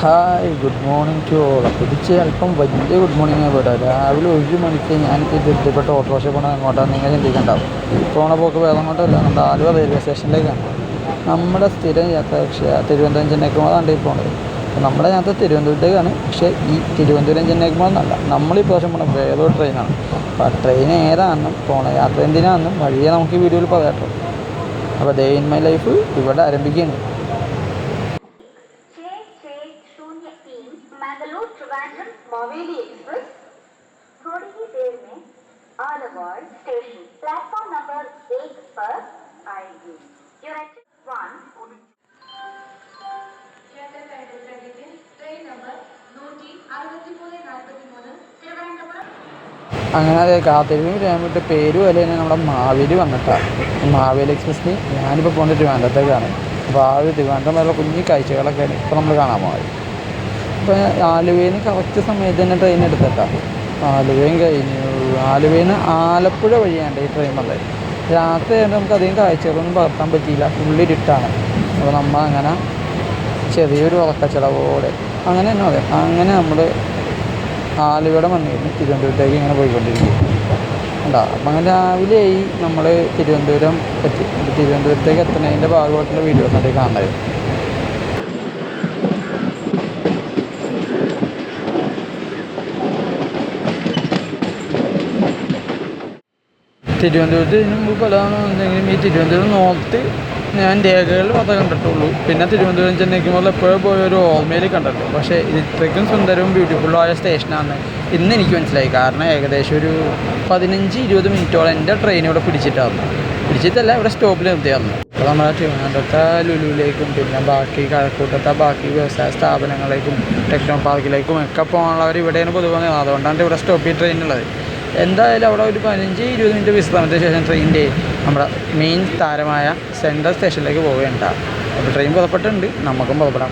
Hi good morning to all. പിടിച്ച് അല്പം വലിയ ഗുഡ് മോർണിംഗ് പോരാ. രാവിലെ 1 മണിക്ക് ഞാനിപ്പോൾ ധൃതിപ്പെട്ട ഓട്ടോറിക്ഷ പോകണം എങ്ങോട്ടാണ് നിങ്ങൾ ചിന്തിക്കണ്ടാവും. പോണ പോക്ക് വേറെ അങ്ങോട്ടല്ല, നമ്മുടെ ആലുവ റെയിൽവേ സ്റ്റേഷനിലേക്കാണ്. നമ്മുടെ സ്ഥിരം യാത്ര പക്ഷേ തിരുവനന്തപുരം ചെന്നൈക്കുമ്പോഴാണ് ഈ പോണത്. അപ്പോൾ നമ്മുടെ യാത്ര തിരുവനന്തപുരത്തേക്കാണ്. പക്ഷേ ഈ തിരുവനന്തപുരം ചെന്നൈക്കുമ്പോഴെന്നല്ല, നമ്മളീ പ്രാവശ്യം പോണത് വേറൊരു ട്രെയിനാണ്. അപ്പോൾ ആ ട്രെയിൻ ഏതാണെന്നും പോണ യാത്ര എന്തിനാണെന്നും വഴിയെ നമുക്ക് ഈ വീഡിയോയിൽ പറയാട്ടോ. അപ്പോൾ ഡേ ഇൻ മൈ ലൈഫ് ഇവിടെ ആരംഭിക്കുകയാണ്. मैंगलोर ट्रिवांड्रम मावेली एक्सप्रेस थोड़ी ही देर में आलवाड़ स्टेशन प्लेटफॉर्म नंबर 1 पर आएगी. Your exit 1 train number 16343 Thiruvananthapuram. അങ്ങനെ കാത്തിരിക്കും വിട്ട് പേര് പോലെ തന്നെ നമ്മുടെ മാവേലി വന്നിട്ടാണ്. മാവേലി എക്സ്പ്രസ്സിൽ ഞാനിപ്പോൾ പോകുന്നത് ട്രിവാൻഡ്രത്തേക്കാണ്. അപ്പോൾ ആ ഒരു ട്രിവാൻഡ്രം വരെയുള്ള കുഞ്ഞു കാഴ്ചകളൊക്കെയാണ് ഇപ്പോൾ നമ്മൾ കാണാൻ പോകുന്നത്. ഇപ്പോൾ ആലുവയിൽ നിന്ന് കറക്റ്റ് സമയത്ത് തന്നെ ട്രെയിൻ എടുത്തിട്ടാണ്. ആലുവയും കഴിഞ്ഞു. ആലുവയിൽ നിന്ന് ആലപ്പുഴ വഴിയാണ് ഈ ട്രെയിൻ വന്നത്. രാത്രി ആയതുകൊണ്ട് നമുക്ക് അധികം കാഴ്ചകളൊന്നും പകർത്താൻ പറ്റിയില്ല, ഫുള്ളിരുട്ടാണ്. അപ്പോൾ നമ്മൾ അങ്ങനെ ചെറിയൊരു ഉറക്കച്ചടവോടെ അങ്ങനെ തന്നെ പറയാം. അങ്ങനെ നമ്മൾ ആലുവയുടെ മണ്ണിൽ തിരുവനന്തപുരത്തേക്ക് ഇങ്ങനെ പോയിക്കൊണ്ടിരിക്കും ഉണ്ടാ. അപ്പം അങ്ങനെ രാവിലെയായി നമ്മൾ തിരുവനന്തപുരം എത്തി. തിരുവനന്തപുരത്തേക്ക് എത്തുന്നതിൻ്റെ ഭാഗമായിട്ടുള്ള വീഡിയോസാണ് കാണുന്നത്. തിരുവനന്തപുരത്ത് ഇതിന് മുമ്പ് പലതാണെന്നുണ്ടെങ്കിലും ഈ തിരുവനന്തപുരം നോർത്ത് ഞാൻ രേഖകളിൽ മാത്രമേ കണ്ടിട്ടുള്ളൂ. പിന്നെ തിരുവനന്തപുരം ചെന്നൈക്കുമ്പോൾ എപ്പോഴും പോയൊരു ഓർമ്മയിൽ കണ്ടിട്ടുണ്ട്. പക്ഷേ ഇത് ഇത്രയ്ക്കും സുന്ദരവും ബ്യൂട്ടിഫുള്ളുമായ സ്റ്റേഷനാണ് ഇന്ന് എനിക്ക് മനസ്സിലായി. കാരണം ഏകദേശം ഒരു 15-20 മിനിറ്റോളം എൻ്റെ ട്രെയിൻ ഇവിടെ പിടിച്ചിട്ടല്ല, ഇവിടെ സ്റ്റോപ്പിൽ നിർത്തിയായിരുന്നു. അപ്പോൾ നമ്മുടെ ട്രിവാൻഡ്രത്തെ ലുലുവിലേക്കും പിന്നെ ബാക്കി കഴക്കൂട്ടത്തെ ബാക്കി വ്യവസായ സ്ഥാപനങ്ങളിലേക്കും ടെക്നോ പാർക്കിലേക്കും ഒക്കെ പോകാനുള്ളവർ ഇവിടെയാണ് പൊതുവെ. അതുകൊണ്ടാണ് ഇവിടെ സ്റ്റോപ്പിൽ ട്രെയിൻ ഉള്ളത്. എന്തായാലും അവിടെ ഒരു 15-20 മിനിറ്റ് വിശ്രമത്തിന് ശേഷം ട്രെയിനിൻ്റെ നമ്മുടെ മെയിൻ താരമായ സെൻട്രൽ സ്റ്റേഷനിലേക്ക് പോവുകയുണ്ടാകും. അപ്പോൾ ട്രെയിൻ പുറപ്പെട്ടിട്ടുണ്ട്, നമുക്കും പുറപ്പെടാം.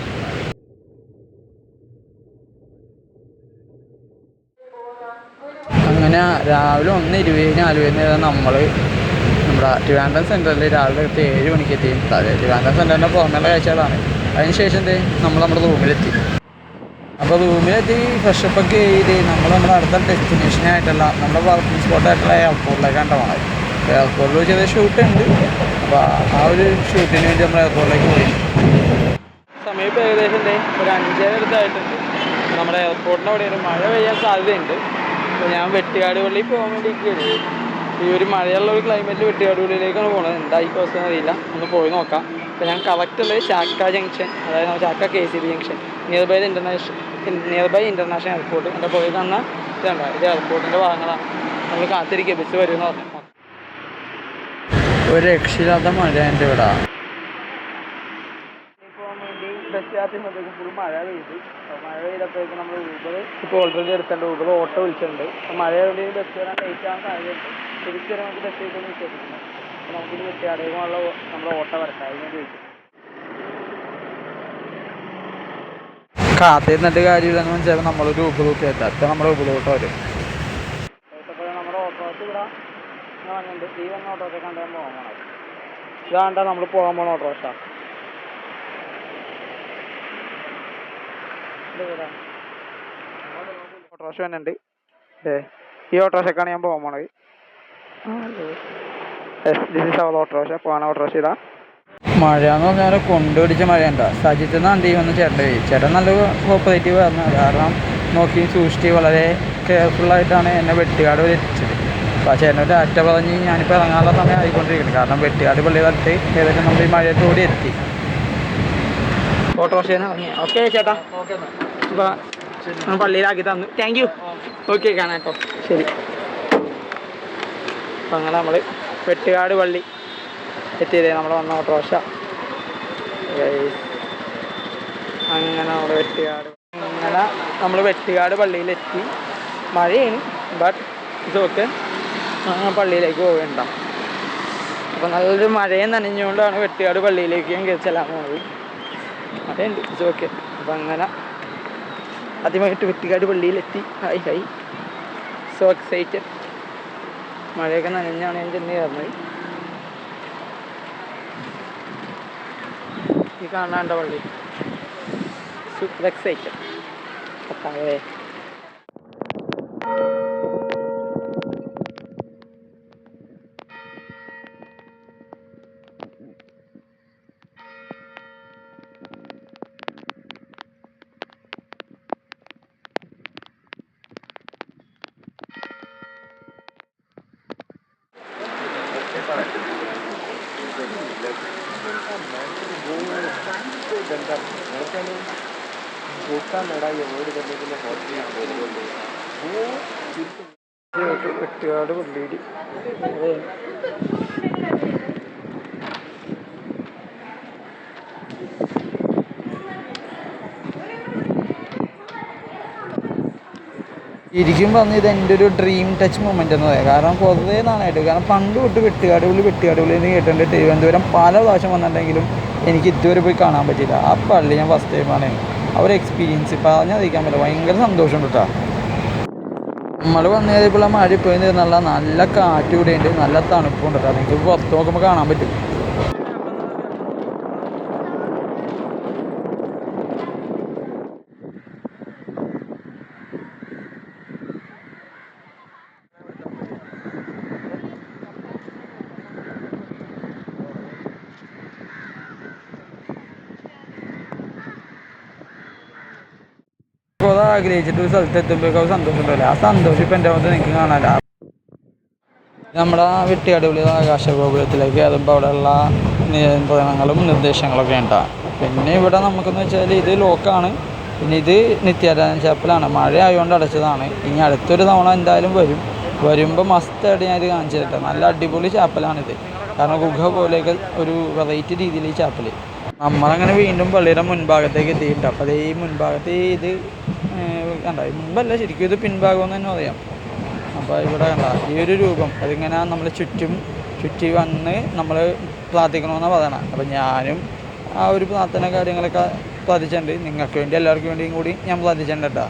അങ്ങനെ രാവിലെ 1:20 ആലുവയിൽ നിന്ന് നമ്മുടെ ട്രിവാൻഡ്രം സെൻറ്ററിൽ രാവിലെ 7 മണിക്ക് എത്തി. അതെ, ട്രിവാൻഡ്രം സെൻറ്ററിൻ്റെ പുറമേയുള്ള കാഴ്ചകളാണ്. അതിനുശേഷം നമ്മൾ നമ്മുടെ റൂമിലെത്തി. അപ്പോൾ റൂമിലെത്തി ഫ്രഷപ്പൊക്കെ ചെയ്ത് നമ്മുടെ അടുത്ത ഡെസ്റ്റിനേഷനായിട്ടുള്ള നമ്മുടെ വർക്കിംഗ് സ്പോട്ടായിട്ടുള്ള എയർപോർട്ടിലേക്കാണ് പോണത്. എയർപോർട്ടിൽ ചെറിയ ഷൂട്ടുണ്ട്. അപ്പോൾ ആ ഒരു ഷൂട്ടിന് വേണ്ടി നമ്മൾ എയർപോർട്ടിലേക്ക് പോയി. സമയം ഇപ്പോൾ ഏകദേശം ഒരു 5:30 അടുത്തായിട്ടുണ്ട്. നമ്മുടെ എയർപോർട്ടിൻ്റെ അവിടെ ഒരു മഴ പെയ്യാൻ സാധ്യതയുണ്ട്. അപ്പോൾ ഞാൻ വെട്ടിക്കാട് പള്ളിയിൽ പോകാൻ വേണ്ടിയിരിക്കുകയാണ്. ഈ ഒരു മഴയുള്ള ഒരു ക്ലൈമറ്റിൽ വെട്ടിക്കാട് പള്ളിയിലേക്കാണ് പോകുന്നത്. എന്തായിരിക്കും അവസ്ഥ അറിയില്ല, ഒന്ന് പോയി നോക്കാം. അപ്പോൾ ഞാൻ കറക്റ്റുള്ളത് ചാക്ക ജംഗ്ഷൻ, അതായത് നമ്മൾ Chakka KCB junction, near by international airport. എൻ്റെ പോയി കാണുന്ന ഇതുണ്ട്, ഇത് എയർപോർട്ടിൻ്റെ ഭാഗങ്ങളാണ്. നമ്മൾ കാത്തിരിക്കുക ബസ് വരുമെന്ന് പറഞ്ഞു. ഒരു രക്ഷയില്ലാത്ത മഴ എൻ്റെ ഇവിടെ പോകാൻ വേണ്ടി ബസ് യാത്രയുമ്പോഴത്തേക്കും ഫുൾ മഴ പെയ്തു. മഴ പെയ്തപ്പോഴേക്കും നമ്മൾ ഊബർ ഇപ്പോൾ ഓൾറെഡി എടുത്തിട്ടുണ്ട്. ഊബർ ഓട്ടോ വിളിച്ചിട്ടുണ്ട്. അപ്പോൾ മഴ കൊണ്ട് ബസ് വരാൻ ലേറ്റ് ആകാൻ സാധ്യതയുണ്ട്. തിരിച്ചു വരെ നമുക്ക് ബസ് കിട്ടുമെന്ന് വിശ്വസിക്കുന്നു. അപ്പോൾ നമുക്കിത് വെട്ടിയാടേക്കുള്ള നമ്മുടെ ഓട്ടോ വരട്ടെ, അതിന് ചോദിച്ചു. കാത്തിരുന്നിട്ട് കാര്യമില്ലെന്ന് മനസ്സിലായപ്പോൾ നമ്മളൊരു ഊബർ എത്താം. അപ്പം നമ്മുടെ ഊബർ ഓട്ടോ വരും. അപ്പോൾ നമ്മുടെ ഓട്ടോസ് ഇവിടെ വന്നിട്ടുണ്ട്. ഈ വന്ന ഓട്ടോസൊക്കെ കണ്ടാൽ പോകാൻ പോകണം. ഇതാണ്ടാ നമ്മൾ പോകാൻ പോകണം ഓട്ടോറിക്ഷ. ഓട്ടോറിക്ഷ വന്നിട്ടുണ്ട്. ഈ ഓട്ടോറിക്ഷക്കാണ് ഞാൻ പോകാൻ പോണത്. This is our auto rickshaw. പോകാൻ ഓട്ടോറിക്ഷ ഇതാ. മഴ എന്ന് പറഞ്ഞാൽ കൊണ്ടുപിടിച്ച മഴയുണ്ട. സജിത്ത് എന്നാണ്ടി വന്ന് ചേട്ടൻ നല്ല കോപ്പറേറ്റീവ് ആയിരുന്നു. കാരണം നോക്കി സൂക്ഷിച്ച് വളരെ കെയർഫുള്ളായിട്ടാണ് എന്നെ വെട്ടിക്കാട് വരെ എത്തിച്ചത്. അപ്പോൾ ആ ചേട്ടനൊരു ടാറ്റ പറഞ്ഞ് ഞാനിപ്പോൾ ഇറങ്ങാനുള്ള സമയം ആയിക്കൊണ്ടിരിക്കുന്നത്. കാരണം വെട്ടിക്കാട് പള്ളി തട്ട് ഏകദേശം നമ്മൾ ഈ മഴയത്തോടെ എത്തി. ഓട്ടോറിക്ഷയിൽ നിന്ന് ഇറങ്ങി. ഓക്കെ ചേട്ടാ, അപ്പോൾ പള്ളിയിലാക്കി തന്നു. Thank you. ഓക്കെ, കാണാം കേട്ടോ, ശരി. അപ്പം അങ്ങനെ നമ്മൾ വെട്ടിക്കാട് പള്ളി എത്തിയതേ നമ്മൾ വന്ന ഓട്ടോറിക്ഷ. അങ്ങനെ നമ്മൾ വെട്ടിക്കാട് പള്ളിയിലെത്തി. മഴയാണ്, ബട്ട് ഇതൊക്കെ പള്ളിയിലേക്ക് പോവുകയുണ്ടാവും. അപ്പോൾ നല്ലൊരു മഴയും നനഞ്ഞുകൊണ്ടാണ് വെട്ടിക്കാട് പള്ളിയിലേക്ക് ഞാൻ ചെല്ലാൻ പോകുന്നത്. മഴയുണ്ട്, ഇതൊക്കെ. അപ്പം അങ്ങനെ ആദ്യമായിട്ട് വെട്ടിക്കാട് പള്ളിയിലെത്തി. Hi so excited. മഴയൊക്കെ നനഞ്ഞാണ് ഞാൻ ചെന്ന് കയറുന്നത്. ഈ കാണാണ്ട പള്ളി സൂപ്പർ എക്സൈറ്റഡ്. കത്താവേ. പെട്ടുകാട് പള്ളിയിൽ ശരിക്കും പറഞ്ഞ് ഇത് എൻ്റെ ഒരു ഡ്രീം ടച്ച് മൊമെൻ്റ് എന്ന് പറയാം. കാരണം കുറേ നാളായിട്ട്, കാരണം പണ്ട് തൊട്ട് വെട്ടുകാടുപള്ളി എന്ന് കേട്ടിട്ടുണ്ട്. തിരുവനന്തപുരം പല പ്രാവശ്യം വന്നിട്ടുണ്ടെങ്കിലും എനിക്ക് ഇതുവരെ പോയി കാണാൻ പറ്റില്ല. ആ പള്ളി ഞാൻ ഫസ്റ്റ് ടൈമാണ്. ആ ഒരു എക്സ്പീരിയൻസ് പറഞ്ഞറിയിക്കാൻ പറ്റില്ല. ഭയങ്കര സന്തോഷമുണ്ട് കേട്ടോ. നമ്മൾ വന്നു കഴിഞ്ഞപ്പോൾ മഴ പോയി നല്ല കാറ്റ് കൂടെ ഉണ്ട്, നല്ല തണുപ്പുണ്ട് കേട്ടോ. നിങ്ങൾക്ക് പുറത്ത് നോക്കുമ്പോൾ കാണാൻ പറ്റും. അത് ആഗ്രഹിച്ചിട്ട് ഒരു സ്ഥലത്ത് എത്തുമ്പോഴേക്കും അത് സന്തോഷം ഉണ്ടാവില്ല. ആ സന്തോഷം ഇപ്പം എൻ്റെ മുഖത്ത് നിങ്ങൾക്ക് കാണാനില്ല. നമ്മുടെ വെട്ടിയാടുപള്ളി ആകാശഗോപുരത്തിലേക്ക് കയറുമ്പോൾ അവിടെയുള്ള നിയന്ത്രണങ്ങളും നിർദ്ദേശങ്ങളൊക്കെ ഉണ്ടാകും. പിന്നെ ഇവിടെ നമുക്കെന്ന് വെച്ചാൽ ഇത് ലോക്കാണ്. പിന്നെ ഇത് നിത്യാരാധന ചാപ്പലാണ്. മഴ ആയതുകൊണ്ട് അടച്ചതാണ്. ഇനി അടുത്തൊരു തവണ എന്തായാലും വരുമ്പോൾ മസ്റ്റായിട്ട് ഞാൻ ഇത് കാണിച്ചു തരട്ടെ. നല്ല അടിപൊളി ചാപ്പലാണിത്. കാരണം ഗുഹ പോലെയൊക്കെ ഒരു വെറൈറ്റി രീതിയിൽ ഈ ചാപ്പൽ. നമ്മളങ്ങനെ വീണ്ടും പള്ളിയുടെ മുൻഭാഗത്തേക്ക് എത്തിയിട്ടുണ്ട്. അപ്പോൾ ഈ മുൻഭാഗത്ത് ഇത് കണ്ട, മുമ്പല്ല ശരിക്കും ഇത് പിൻഭാഗമെന്ന് തന്നെ പറയാം. അപ്പോൾ ഇവിടെ കണ്ട ഈ ഒരു രൂപം അതിങ്ങനെ നമ്മൾ ചുറ്റി വന്ന് നമ്മൾ പ്രാർത്ഥിക്കണമെന്നാണ് പറയണം. അപ്പോൾ ഞാനും ആ ഒരു പ്രാർത്ഥന കാര്യങ്ങളൊക്കെ പ്രാർത്ഥിച്ചിട്ടുണ്ട്. നിങ്ങൾക്ക് വേണ്ടി എല്ലാവർക്കും വേണ്ടിയും കൂടി ഞാൻ പ്രാർത്ഥിച്ചിട്ടുണ്ട് കേട്ടോ.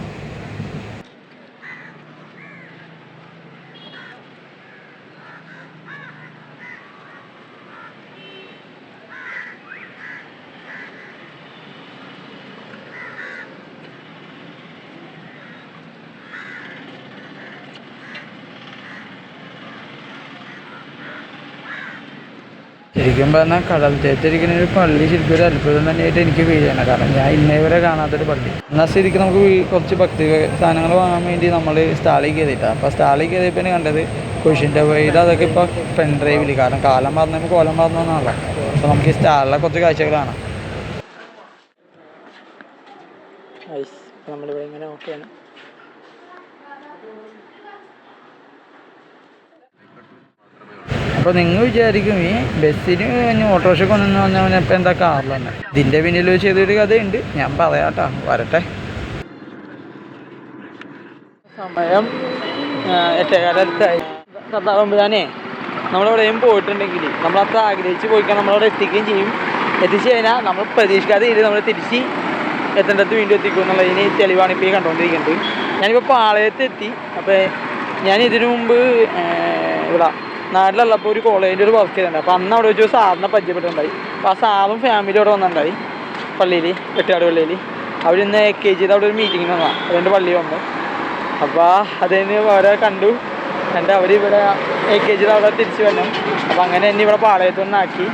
ശരിക്കും പറഞ്ഞാൽ കടൽ തീരത്തിരിക്കുന്ന ഒരു പള്ളി ശരിക്കും ഒരു അത്ഭുതം തന്നെയായിട്ട് എനിക്ക് ഫീൽ ചെയ്യണം. കാരണം ഞാൻ ഇന്നേ വരെ കാണാത്തൊരു പള്ളി. എന്നാൽ ശരിക്കും നമുക്ക് കുറച്ച് ഭക്തി സാധനങ്ങൾ വാങ്ങാൻ വേണ്ടി നമ്മൾ സ്റ്റാളിൽ കയറിയിട്ടാണ്. അപ്പോൾ സ്റ്റാളിൽ കയറിയപ്പോൾ കണ്ടത് കുരിശിൻ്റെ വഴിയിൽ അതൊക്കെ ഇപ്പോൾ പെൻ ഡ്രൈവിൽ, കാരണം കാലം പറഞ്ഞപ്പോൾ കോലം പറഞ്ഞാണല്ലോ. അപ്പോൾ നമുക്ക് ഈ സ്റ്റാളിലെ കുറച്ച് കാഴ്ചകൾ കാണാം. നമ്മളിവിടെ ഇങ്ങനെ ഓക്കെയാണ്. അപ്പോൾ നിങ്ങൾ വിചാരിക്കും ഈ ബസ്സിന് ഓട്ടോറിക്ഷയ്ക്ക് ഒന്നു വന്നാൽ ഇപ്പോൾ എന്താ കാറിൽ തന്നെ. ഇതിൻ്റെ പിന്നിൽ ചെയ്തൊരു കഥയുണ്ട്, ഞാൻ പറയാട്ടോ, വരട്ടെ. സമയം 8:15 കഥാകുമ്പോഴാണേ നമ്മളെവിടെയും പോയിട്ടുണ്ടെങ്കിൽ നമ്മളത്ര ആഗ്രഹിച്ച് പോയിക്കാൻ നമ്മളവിടെ എത്തിക്കുകയും ചെയ്യും. എത്തിച്ചു കഴിഞ്ഞാൽ നമ്മൾ പ്രതീക്ഷിക്കാതെ ഇത് നമ്മൾ തിരിച്ച് എത്തേണ്ടത് വീണ്ടും എത്തിക്കും എന്നുള്ളതിന് തെളിവാണ് ഇപ്പോൾ ഈ കണ്ടുകൊണ്ടിരിക്കുന്നത്. ഞാനിപ്പോൾ പാളയത്ത് എത്തി. അപ്പോൾ ഞാൻ ഇതിനു മുമ്പ് ഇവിടെ നാട്ടിലുള്ളപ്പോൾ ഒരു കോളേജിൽ ഒരു വർക്ക് ചെയ്തിട്ടുണ്ട്. അപ്പോൾ അന്ന് അവിടെ വെച്ച് ഒരു സാറിനെ പരിചയപ്പെട്ടിട്ടുണ്ടായി. അപ്പോൾ ആ സാറും ഫാമിലി അവിടെ വന്നിട്ടുണ്ടായി പള്ളിയിൽ, വെട്ടിയാട് പള്ളിയിൽ. അവരിന്ന് AKG അവിടെ ഒരു മീറ്റിങ്ങിന് വന്നതാണ്. അതുകൊണ്ട് പള്ളി വന്നു. അപ്പോൾ അതിന് അവരെ കണ്ടു അവരിവിടെ AKG അവിടെ തിരിച്ച് വരണം. അപ്പോൾ അങ്ങനെ എന്നെ ഇവിടെ പാളയത്തൊന്നാക്കി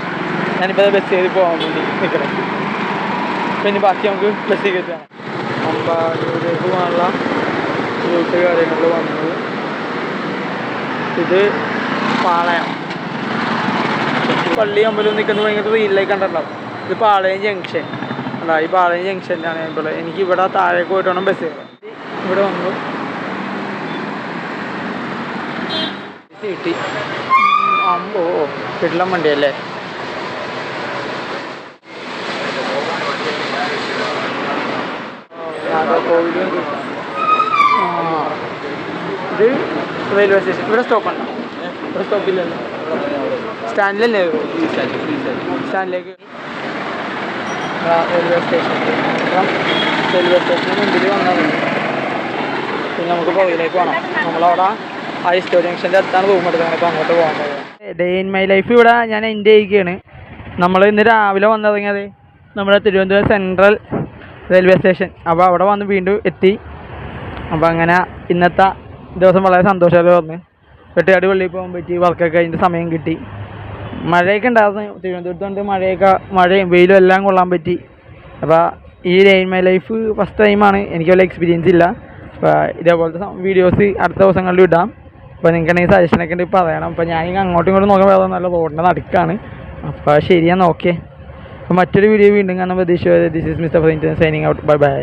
ഞാനിപ്പോൾ ബസ് ചെയ്ത് പോകാൻ വേണ്ടി നിൽക്കണം. പിന്നെ ബാക്കി നമുക്ക് ബസ് കയറ്റാണ്. അമ്പാടിയിലേക്ക് പോകാനുള്ള റൂട്ട് കാര്യങ്ങളിൽ വന്നു. ഇത് പാളയം പള്ളി അമ്പലം നിൽക്കുന്നത് ഭയങ്കര റീലിലേക്ക് കണ്ടിട്ടുണ്ടാവും. ഇത് പാളയം ജംഗ്ഷൻ അല്ല, ഈ പാളയം ജംഗ്ഷനിലാണ് ഞാൻ. എനിക്ക് ഇവിടെ താഴേക്ക് പോയിട്ട് വേണം ബസ് കയറാൻ. ഇവിടെ വന്നു കിട്ടി. അമ്പോ കിട്ടലം വണ്ടിയല്ലേ. ഇത് റെയിൽവേ സ്റ്റേഷൻ. ഇവിടെ സ്റ്റോപ്പുണ്ടോ? ഇവിടെ സ്റ്റോപ്പില്ലല്ലോ, സ്റ്റാൻഡിലല്ലേ? സ്റ്റാൻഡിലേക്ക് റെയിൽവേ സ്റ്റേഷൻ. റെയിൽവേ സ്റ്റേഷന് മുമ്പിൽ വന്നാൽ മതി. പിന്നെ നമുക്ക് പുറകിലേക്ക് പോകണം. നമ്മളവിടെ ആ ഹിസ്റ്റോ ജംഗ്ഷൻ്റെ അടുത്താണ് റൂം എടുക്കുന്നത്. അപ്പോൾ അങ്ങോട്ട് പോകാൻ പറ്റും. ഡേ ഇൻ മൈ ലൈഫ് ഇവിടെ ഞാൻ എൻ്റെ ചെയ്യുകയാണ്. നമ്മൾ ഇന്ന് രാവിലെ വന്നിറങ്ങിയത് നമ്മുടെ തിരുവനന്തപുരം സെൻട്രൽ റെയിൽവേ സ്റ്റേഷൻ. അപ്പോൾ അവിടെ വന്ന് വീണ്ടും എത്തി. അപ്പോൾ അങ്ങനെ ഇന്നത്തെ ദിവസം വളരെ സന്തോഷമായിട്ട് വന്ന് വെട്ടുകാട് പള്ളിയിൽ പോകാൻ പറ്റി. വർക്കൊക്കെ കഴിഞ്ഞിട്ട് സമയം കിട്ടി. മഴയൊക്കെ ഉണ്ടായിരുന്നു തിരുവനന്തപുരത്ത് കൊണ്ട്. മഴയും വെയിലും എല്ലാം കൊള്ളാൻ പറ്റി. അപ്പോൾ ഈ day in my life first ടൈമാണ്, എനിക്ക് വല്ല എക്സ്പീരിയൻസ് ഇല്ല. അപ്പോൾ ഇതേപോലത്തെ വീഡിയോസ് അടുത്ത ദിവസങ്ങളിൽ ഇടാം. അപ്പോൾ നിങ്ങൾക്ക് സജഷനൊക്കെ ഉണ്ടെങ്കിൽ പറയണം. അപ്പോൾ ഞാനിങ്ങനെ അങ്ങോട്ടും ഇങ്ങോട്ടും നോക്കാൻ വേറെ നല്ല റോഡിൻ്റെ നടുക്കാണ്. അപ്പോൾ ശരിയാണ്, ഓക്കെ. അപ്പോൾ മറ്റൊരു വീഡിയോ വീണ്ടും കാണാൻ പ്രതീക്ഷ. This is mister signing out. Bye bye.